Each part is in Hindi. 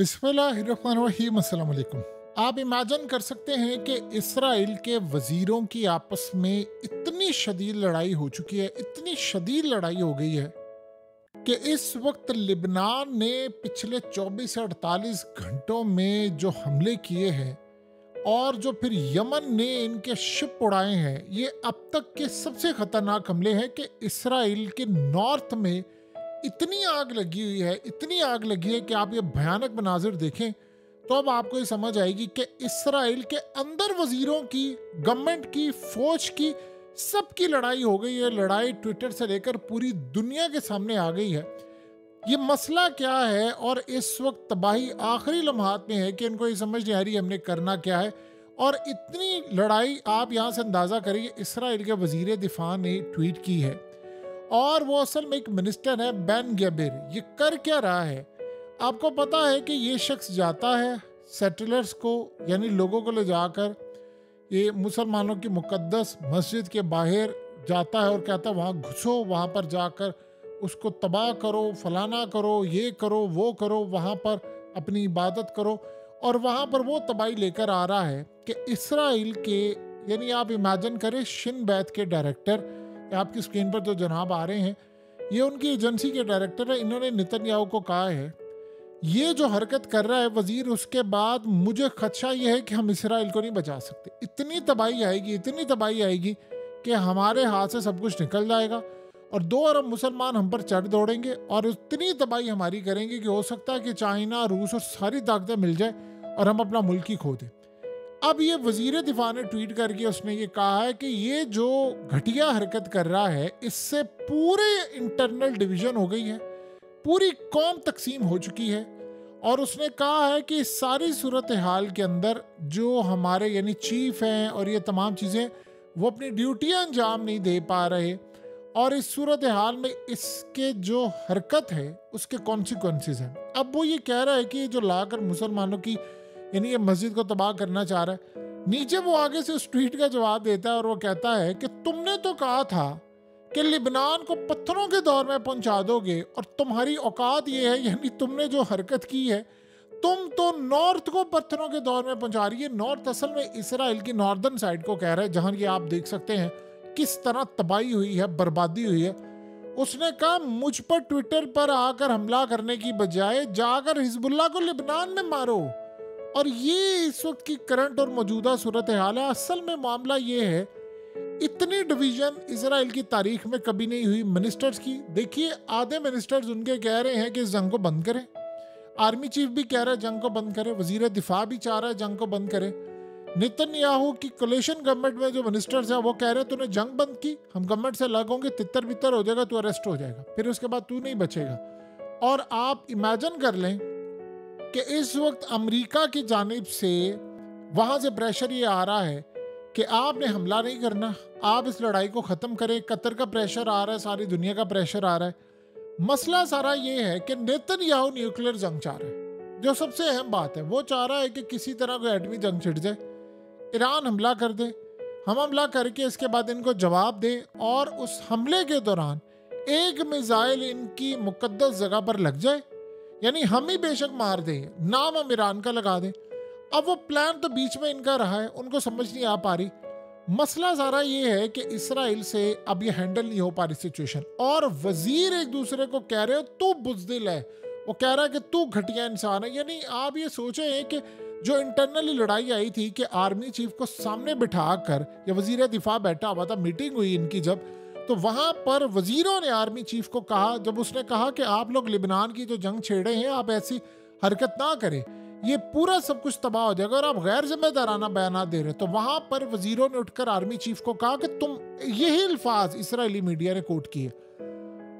बिस्मिल्लाहिर्रहमानिर्रहीम, अस्सलाम वालेकुम। आप इमेजिन कर सकते हैं कि इसराइल के वज़ीरों की आपस में इतनी शदीद लड़ाई हो चुकी है, इतनी शदीद लड़ाई हो गई है कि इस वक्त लिबनान ने पिछले 24 से 48 घंटों में जो हमले किए हैं और जो फिर यमन ने इनके शिप उड़ाए हैं, ये अब तक के सबसे खतरनाक हमले हैं कि इसराइल के नॉर्थ में इतनी आग लगी हुई है, इतनी आग लगी है कि आप ये भयानक मनाजिर देखें तो अब आपको ये समझ आएगी कि इसराइल के अंदर वजीरों की, गवर्नमेंट की, फौज की, सबकी लड़ाई हो गई है। लड़ाई ट्विटर से लेकर पूरी दुनिया के सामने आ गई है। ये मसला क्या है और इस वक्त तबाही आखिरी लम्हात में है कि इनको ये समझ नहीं आ रही हमने करना क्या है। और इतनी लड़ाई आप यहाँ से अंदाज़ा करिए, इसराइल के वजीर दिफा ने ट्वीट की है और वो असल में एक मिनिस्टर है, बेन गैबिर। ये कर क्या रहा है? आपको पता है कि ये शख्स जाता है सेटलर्स को, यानी लोगों को ले जाकर ये मुसलमानों की मुकद्दस मस्जिद के बाहर जाता है और कहता है वहाँ घुसो, वहाँ पर जाकर उसको तबाह करो, फलाना करो, ये करो, वो करो, वहाँ पर अपनी इबादत करो। और वहाँ पर वो तबाही लेकर आ रहा है कि इसराइल के, यानी आप इमेजिन करें, शिन बैत के डायरेक्टर, आपकी स्क्रीन पर जो जनाब आ रहे हैं, ये उनकी एजेंसी के डायरेक्टर है। इन्होंने नेतन्याहू को कहा है ये जो हरकत कर रहा है वजीर, उसके बाद मुझे खदशा ये है कि हम इसराइल को नहीं बचा सकते। इतनी तबाही आएगी, इतनी तबाही आएगी कि हमारे हाथ से सब कुछ निकल जाएगा और 2 अरब मुसलमान हम पर चढ़ दौड़ेंगे और उतनी तबाही हमारी करेंगे कि हो सकता है कि चाइना, रूस और सारी ताकतें मिल जाए और हम अपना मुल्क ही खो दें। अब ये वजीर दिफा ने ट्वीट करके उसने ये कहा है कि ये जो घटिया हरकत कर रहा है, इससे पूरे इंटरनल डिवीजन हो गई है, पूरी कौम तकसीम हो चुकी है। और उसने कहा है कि इस सारी सूरत हाल के अंदर जो हमारे यानी चीफ हैं और ये तमाम चीज़ें, वो अपनी ड्यूटियां अंजाम नहीं दे पा रहे और इस सूरत हाल में इसके जो हरकत है उसके कॉन्सिक्वेंसेस हैं। अब वो ये कह रहा है कि जो लाकर मुसलमानों की, यानी ये मस्जिद को तबाह करना चाह रहा है। नीचे वो आगे से उस ट्वीट का जवाब देता है और वो कहता है कि तुमने तो कहा था कि लिबनान को पत्थरों के दौर में पहुंचा दोगे और तुम्हारी औकात ये है, यानी तुमने जो हरकत की है, तुम तो नॉर्थ को पत्थरों के दौर में पहुंचा रही है। नॉर्थ असल में इसराइल की नॉर्दर्न साइड को कह रहा है, जहां की आप देख सकते हैं किस तरह तबाही हुई है, बर्बादी हुई है। उसने कहा मुझ पर ट्विटर पर आकर हमला करने की बजाय जाकर हिजबुल्लाह को लिबनान में मारो। और ये इस वक्त की करंट और मौजूदा सूरत हाल है। असल में मामला ये है, इतनी डिवीजन इसराइल की तारीख में कभी नहीं हुई मिनिस्टर्स की। देखिए, आधे मिनिस्टर्स उनके कह रहे हैं कि इस जंग को बंद करें, आर्मी चीफ भी कह रहा है जंग को बंद करें, वजीर दिफा भी चाह रहा है जंग को बंद करें। नेतन्याहू की कोलिशन गवर्नमेंट में जो मिनिस्टर्स हैं वो कह रहे हैं तूने जंग बंद की, हम गवर्नमेंट से अलग होंगे, तितर बितर हो जाएगा, तू अरेस्ट हो जाएगा, फिर उसके बाद तू नहीं बचेगा। और आप इमेजिन कर लें कि इस वक्त अमेरिका की जानिब से वहाँ से प्रेशर ये आ रहा है कि आपने हमला नहीं करना, आप इस लड़ाई को ख़त्म करें। कतर का प्रेशर आ रहा है, सारी दुनिया का प्रेशर आ रहा है। मसला सारा ये है कि नेतन्याहू न्यूक्लियर जंग चाह रहा है। जो सबसे अहम बात है, वो चाह रहा है कि किसी तरह कोई एटमी जंग छिड़ जाए, ईरान हमला कर दे, हम हमला करके इसके बाद इनको जवाब दें और उस हमले के दौरान एक मिसाइल इनकी मुकद्दस जगह पर लग जाए, यानी हम ही बेशक मार दें, नाम हम ईरान का लगा दें। अब वो प्लान तो बीच में इनका रहा है, उनको समझ नहीं आ पा रही। मसला सारा ये है कि इसराइल से अब ये हैंडल नहीं हो पा रही सिचुएशन और वजीर एक दूसरे को कह रहे हो तू बुज़दिल है, वो कह रहा है कि तू घटिया इंसान है। यानी आप ये सोचे हैं कि जो इंटरनली लड़ाई आई थी कि आर्मी चीफ को सामने बिठा कर, या वजीर दिफा बैठा हुआ था, मीटिंग हुई इनकी जब, तो वहां पर वजीरों ने आर्मी चीफ को कहा, जब उसने कहा कि आप लोग लिबनान की जो जंग छेड़े हैं, आप ऐसी हरकत ना करें, ये पूरा सब कुछ तबाह हो जाएगा और आप गैर जिम्मेदाराना बयान दे रहे। तो वहां पर वजीरों ने उठकर आर्मी चीफ को कहा कि तुम, यही अल्फाज इसराइली मीडिया ने कोट किए,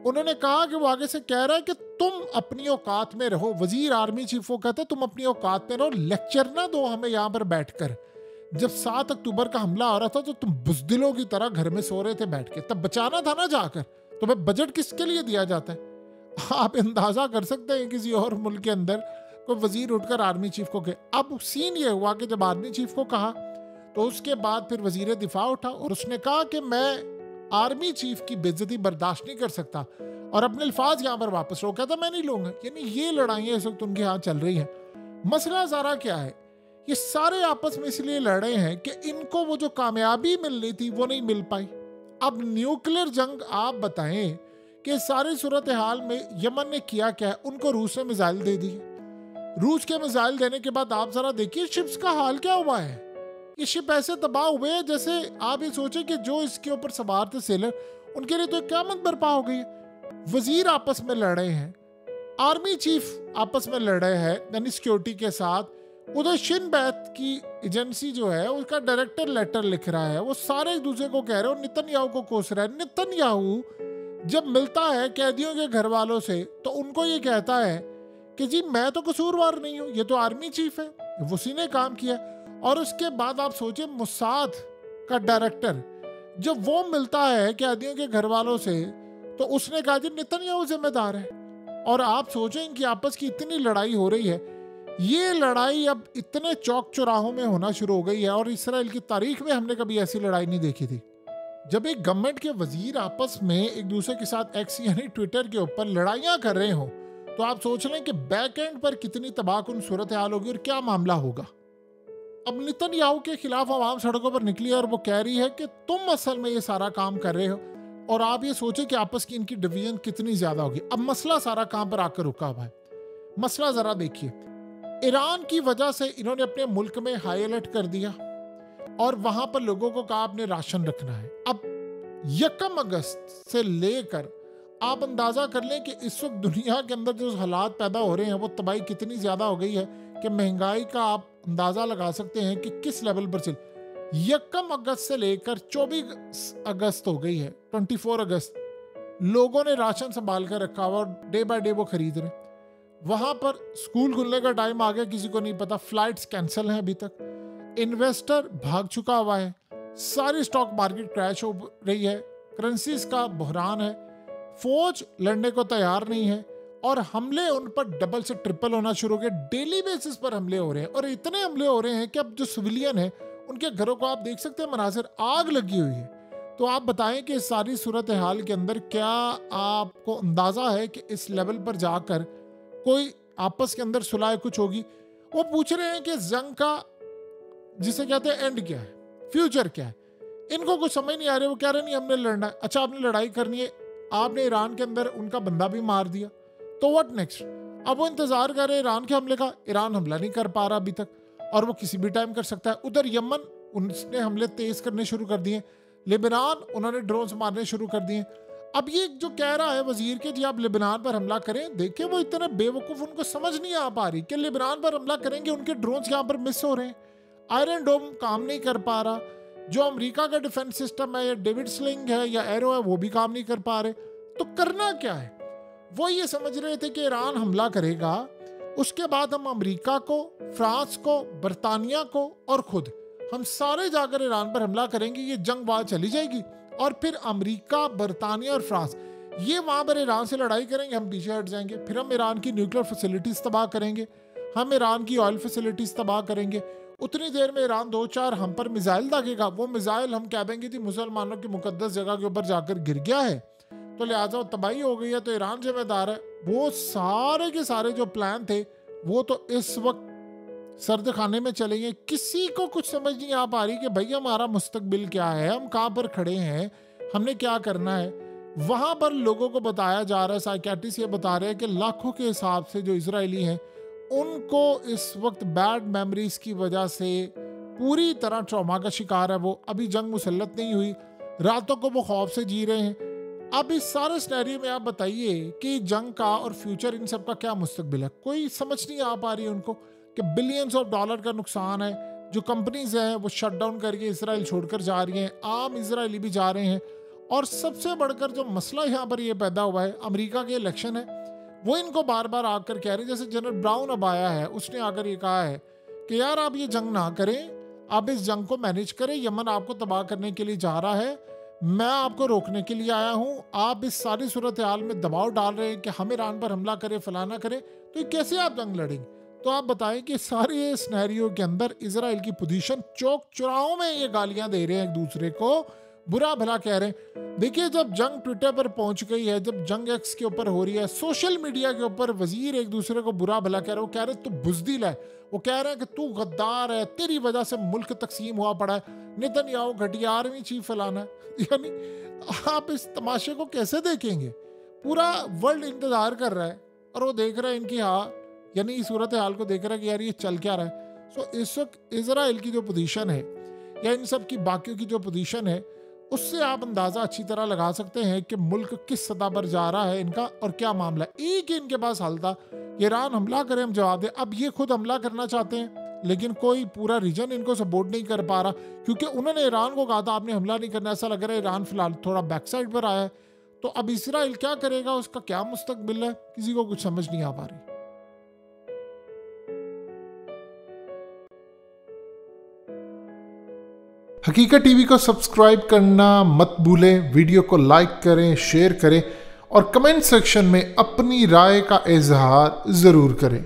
उन्होंने कहा कि वो आगे से कह रहा है कि तुम अपनी औकात में रहो। वजीर आर्मी चीफ को कहता है तुम अपनी औकात में रहो, लेक्चर ना दो हमें यहाँ पर बैठकर। जब 7 अक्टूबर का हमला हो रहा था तो तुम बुज़दिलों की तरह घर में सो रहे थे बैठ के, तब बचाना था ना जाकर। तुम्हें बजट किसके लिए दिया जाता है? आप अंदाजा कर सकते हैं किसी और मुल्क के अंदर कोई वजीर उठकर आर्मी चीफ को कहे। अब सीन ये हुआ कि जब आर्मी चीफ को कहा तो उसके बाद फिर वजीर दिफा उठा और उसने कहा कि मैं आर्मी चीफ की बेइज्जती बर्दाश्त नहीं कर सकता और अपने अल्फाज यहाँ पर वापस लो। कहता मैं नहीं लूंगा। यानी ये लड़ाइयाँ इस वक्त उनके यहाँ चल रही हैं। मसला ज़रा क्या है, ये सारे आपस में इसलिए लड़ रहे हैं कि इनको वो जो कामयाबी मिलनी थी वो नहीं मिल पाई। अब न्यूक्लियर जंग आप बताएं कि सारी सूरत हाल में यमन ने किया क्या है, उनको रूस ने मिसाइल दे दी। रूस के मिसाइल देने के बाद आप जरा देखिए शिप्स का हाल क्या हुआ है। ये शिप ऐसे तबाह हुए हैं जैसे आप ये सोचें कि जो इसके ऊपर सवार थे सेलर, उनके लिए तो क़यामत बर्पा हो गई है। वजीर आपस में लड़ रहे हैं, आर्मी चीफ आपस में लड़ रहे हैं यानी सिक्योरिटी के साथ। उधर शिन बैत की एजेंसी जो है उसका डायरेक्टर लेटर लिख रहा है, वो सारे एक दूसरे को कह रहे हो, नितनयाहू को कोस रहा है। नितनयाहू जब मिलता है कैदियों के घर वालों से तो उनको ये कहता है कि जी मैं तो कसूरवार नहीं हूँ, ये तो आर्मी चीफ है, उसी ने काम किया। और उसके बाद आप सोचिए मुसाद का डायरेक्टर जब वो मिलता है कैदियों के घर वालों से तो उसने कहा जी नेतन्याहू जिम्मेदार है। और आप सोचें इनकी आपस की इतनी लड़ाई हो रही है, ये लड़ाई अब इतने चौक चौराहों में होना शुरू हो गई है और इसराइल की तारीख में हमने कभी ऐसी लड़ाई नहीं देखी थी। जब एक गवर्नमेंट के वजीर आपस में एक दूसरे के साथ एक्स यानी ट्विटर के ऊपर लड़ाइयां कर रहे हो तो आप सोच लें कि बैक एंड पर कितनी तबाहकुन सूरत हाल होगी और क्या मामला होगा। अब नेतन्याहू के खिलाफ आवाम सड़कों पर निकली और वो कह रही है कि तुम असल में ये सारा काम कर रहे हो, और आप ये सोचें कि आपस की इनकी डिवीजन कितनी ज्यादा होगी। अब मसला सारा कहां पर आकर रुका हुआ है, मसला जरा देखिए। ईरान की वजह से इन्होंने अपने मुल्क में हाई अलर्ट कर दिया और वहां पर लोगों को कहा आपने राशन रखना है। अब 1 अगस्त से लेकर आप अंदाजा कर लें कि इस वक्त दुनिया के अंदर जो हालात पैदा हो रहे हैं वो तबाही कितनी ज्यादा हो गई है कि महंगाई का आप अंदाजा लगा सकते हैं कि किस लेवल पर चल। 1 अगस्त से लेकर 24 अगस्त हो गई है, 24 अगस्त लोगों ने राशन संभाल कर रखा हुआ और डे बाय डे वो खरीद रहे। वहां पर स्कूल खुलने का टाइम आ गया, किसी को नहीं पता, फ्लाइट्स कैंसिल हैं अभी तक, इन्वेस्टर भाग चुका हुआ है, सारी स्टॉक मार्केट क्रैश हो रही है, करेंसीज का बहरान है, फौज लड़ने को तैयार नहीं है और हमले उन पर डबल से ट्रिपल होना शुरू हो गए। डेली बेसिस पर हमले हो रहे हैं और इतने हमले हो रहे हैं कि अब जो सिविलियन है उनके घरों को आप देख सकते हैं मनाजिर, आग लगी हुई है। तो आप बताएं कि इस सारी सूरत हाल के अंदर क्या आपको अंदाजा है कि इस लेवल पर जाकर कोई आपस के अंदर सुलह कुछ होगी? वो पूछ रहे हैं कि जंग का जिसे कहते हैं एंड क्या है, फ्यूचर क्या है, इनको कुछ समझ नहीं आ रहा। वो कह रहे नहीं हमने लड़ना है। अच्छा आपने लड़ाई करनी है, आपने ईरान के अंदर उनका बंदा भी मार दिया, तो व्हाट नेक्स्ट? अब वो इंतजार कर रहे हैं ईरान के हमले का। ईरान हमला नहीं कर पा रहा अभी तक और वो किसी भी टाइम कर सकता है। उधर यमन उसने हमले तेज करने शुरू कर दिए, लेबनान उन्होंने ड्रोन मारने शुरू कर दिए। अब ये जो कह रहा है वजीर के जी आप लेबनान पर हमला करें, देखिए वो इतने बेवकूफ, उनको समझ नहीं आ पा रही कि लेबनान पर हमला करेंगे, उनके ड्रोन यहाँ पर मिस हो रहे हैं, आयरन डोम काम नहीं कर पा रहा, जो अमेरिका का डिफेंस सिस्टम है या डेविड स्लिंग है या एरो है वो भी काम नहीं कर पा रहे। तो करना क्या है? वो ये समझ रहे थे कि ईरान हमला करेगा, उसके बाद हम अमेरिका को, फ्रांस को, बरतानिया को और खुद हम सारे जाकर ईरान पर हमला करेंगे, ये जंग वहां चली जाएगी और फिर अमेरिका, बरतानिया और फ्रांस ये वहां पर ईरान से लड़ाई करेंगे, हम पीछे हट जाएंगे, फिर हम ईरान की न्यूक्लियर फैसिलिटीज तबाह करेंगे, हम ईरान की ऑयल फैसिलिटीज तबाह करेंगे। उतनी देर में ईरान 2-4 हम पर मिसाइल दागेगा, वो मिसाइल हम कह देंगे थी मुसलमानों की मुकद्दस जगह के ऊपर जाकर गिर गया है तो लिहाजा तबाही हो गई है तो ईरान जिम्मेदार है। वो सारे के सारे जो प्लान थे वो तो इस वक्त सर्द खाने में चले गए। किसी को कुछ समझ नहीं आ पा रही कि भाई हमारा मुस्तकबिल क्या है, हम कहाँ पर खड़े हैं, हमने क्या करना है। वहां पर लोगों को बताया जा रहा है, साइकियाट्रिस्ट ये बता रहे हैं कि लाखों के हिसाब से जो इजरायली हैं उनको इस वक्त बैड मेमोरीज की वजह से पूरी तरह ट्रॉमा का शिकार है। वो अभी जंग मुसल्लत नहीं हुई, रातों को वो खौफ से जी रहे हैं। अब इस सारे सिनेरियो में आप बताइए कि जंग का और फ्यूचर इन सब का क्या मुस्तकबिल है, कोई समझ नहीं आ पा रही है उनको कि बिलियंस ऑफ डॉलर का नुकसान है। जो कंपनीज हैं वो शट डाउन करके इसराइल छोड़कर जा रही हैं, आम इसराइली भी जा रहे हैं। और सबसे बढ़कर जो मसला यहाँ पर ये पैदा हुआ है, अमेरिका के इलेक्शन है, वो इनको बार बार आकर कह रहे हैं, जैसे जनरल ब्राउन अब आया है उसने आकर ये कहा है कि यार आप ये जंग ना करें, आप इस जंग को मैनेज करें, यमन आपको तबाह करने के लिए जा रहा है, मैं आपको रोकने के लिए आया हूं। आप इस सारी सूरत हाल में दबाव डाल रहे हैं कि हम ईरान पर हमला करें, फलाना करें, तो ये कैसे आप जंग लड़ेंगे? तो आप बताएं कि सारे सिनेरियो के अंदर इजराइल की पोजीशन, चौक चौराहों में ये गालियां दे रहे हैं एक दूसरे को, बुरा भला कह रहे हैं। देखिए, जब जंग ट्विटर पर पहुंच गई है, जब जंग एक्स के ऊपर हो रही है, सोशल मीडिया के ऊपर वजीर एक दूसरे को बुरा भला कह रहे, वो कह रहे तू बुजदिल है, वो कह रहे हैं कि तू गद्दार है, तेरी वजह से मुल्क तकसीम हुआ पड़ा है, नेतन्याहू घटिया आर्मी चीफ फलाना है। यानी आप इस तमाशे को कैसे देखेंगे? पूरा वर्ल्ड इंतजार कर रहा है और वो देख रहा है इनकी यानी इस सूरत हाल को देख रहा है कि यार ये चल क्या रहा है। सो इस वक्त इजराइल की जो पोजीशन है या इन सब की बाकियों की जो पोजीशन है, उससे आप अंदाजा अच्छी तरह लगा सकते हैं कि मुल्क किस सतह पर जा रहा है इनका और क्या मामला है। एक ही इनके पास हल था, ईरान हमला करे हम जवाब दे। अब ये खुद हमला करना चाहते हैं लेकिन कोई पूरा रीजन इनको सपोर्ट नहीं कर पा रहा, क्योंकि उन्होंने ईरान को कहा था आपने हमला नहीं करना। ऐसा लग रहा है ईरान फिलहाल थोड़ा बैक साइड पर आया है। तो अब इसराइल क्या करेगा, उसका क्या मुस्तकबिल है, किसी को कुछ समझ नहीं आ पा रही। हकीकत टीवी को सब्सक्राइब करना मत भूलें, वीडियो को लाइक करें, शेयर करें और कमेंट सेक्शन में अपनी राय का इजहार ज़रूर करें।